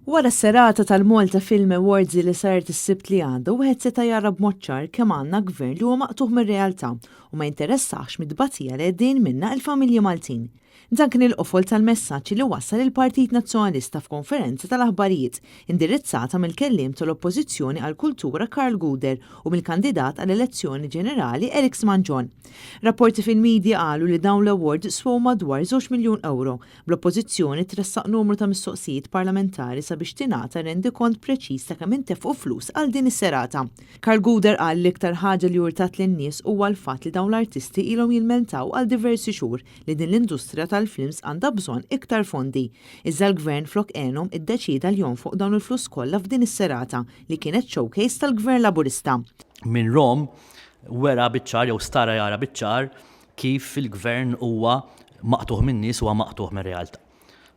Wara s-serata tal-Malta Film Awards li saret is-sibt li għadda, wieħed seta' jara b'mod ċar kemm għandna gvern li huwa maqtuħ mir-realtà u ma jinteressax mid-tbatija li qegħdin minnha l-familji Maltin. Dan kien il-qofol tal-messaġġ li wassal il-Partit Nazzjonalista f'konferenza tal-aħbarijiet indirizzata mill-kelliem tal-Oppożizzjoni għall-Kultura Karl Guder u mill-kandidat għall-elezzjoni ġenerali Eric Smanjon. Rapporti fil-medja qalu li dawn l-award swow madwar 2 miljun euro, bl-Oppożizzjoni tressaq numru ta' mistoqsijiet parlamentari sabiex tingħata rendikont preċiż ta' kemm intefqu flus għal din is-serata. Karl Guder qal li iktar ħaġa li urtat lin-nies huwa l-fatt li dawn l-artisti ilhom jilmentaw għal diversi xhur li din l-industrija tal-films għandha bżonn iktar fondi. Iżda l-gvern flok għenhom iddeċida li jonfoq dawn il-flus kollha f'din is-serata li kienet showcase tal-Gvern Laburista. Minn Rom wera biċ-ċar jew stara jara biċ-ċar kif il-gvern huwa maqtuħ min-nies huwa maqtuħ mir-realtà.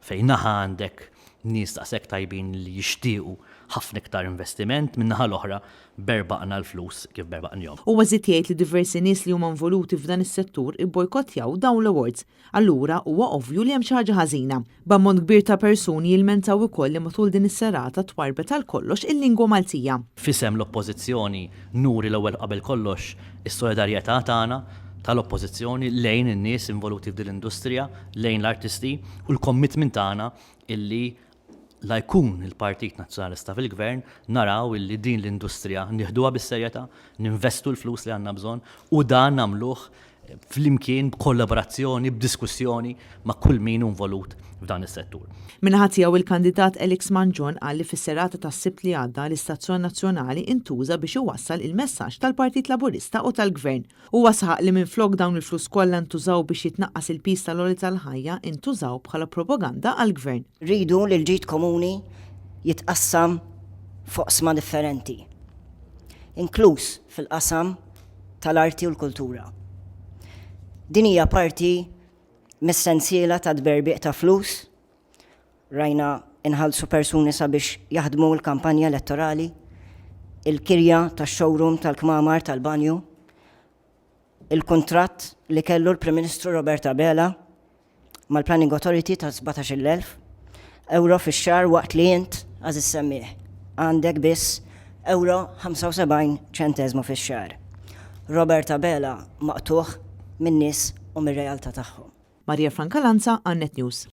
Fejn naħa għandek nies daqshekk tajbin li jixtiequ ħafna iktar investiment minn naħa l-oħra berbaqna l-flus kif berbaqnihom. Huwa żied jgħid li diversi nies li huma involuti f'dan is-settur ibbojkottjaw dawn l-awards. Allura huwa ovvju li hemm xi ħaġa ħażina. B'ammont kbir ta' persuni jilmentaw ukoll li matul din is-serata twarbet għal kollox il-lingwa Maltija. Fisem l-Oppożizzjoni nuri l-ewwel qabel kollox is-solidarjetà tagħna tal-Oppożizzjoni lejn in-nies involuti f'din l-industrija, lejn l-artisti u l-commitment tagħna illi la jkun il-Partit Nazzjonalista fil-Gvern naraw illi din l-industrija nieħduha bis-serjetà, ninvestu l-flus li għandna bżonn u dan nagħmluh flimkien b'kollaborazzjoni, b'diskussjoni ma' kull min involut f'dan is-settur. Minħa tiegħu il-kandidat Eric Smanjon qal li fis-serata tas-sibt li għadda l-Istazzjon Nazzjonali intuża biex iwassal il-messaġġ tal-Partit Laburista u tal-Gvern. Huwa sħaq li minflok dawn il-flus kollha ntużaw biex jitnaqqas il-pis tal-għoli tal-ħajja intużaw bħala propaganda għall-Gvern. Ridu li l-ġid komuni jitqassam foqsma differenti, inkluż fil-qasam tal-arti u l-kultura. Din hija parti mis-sensiela ta' tberbiq ta' flus, rajna inħallsu persuni sabiex jaħdmu l-kampanja elettorali, il-kirja tax-showroom tal-kmamar tal-banju, il-kuntratt li kellu l-Prim Ministru Robert Abela mal-Planning Authority ta' 17,000 euro fix-xahar waqt li int għaż issemmih għandek biss euro 75 ċentesmu fix-xahar. Robert Abela maqtuħ min-nies u mir-realtà tagħhom. Marija Franca Lanza, Annet News.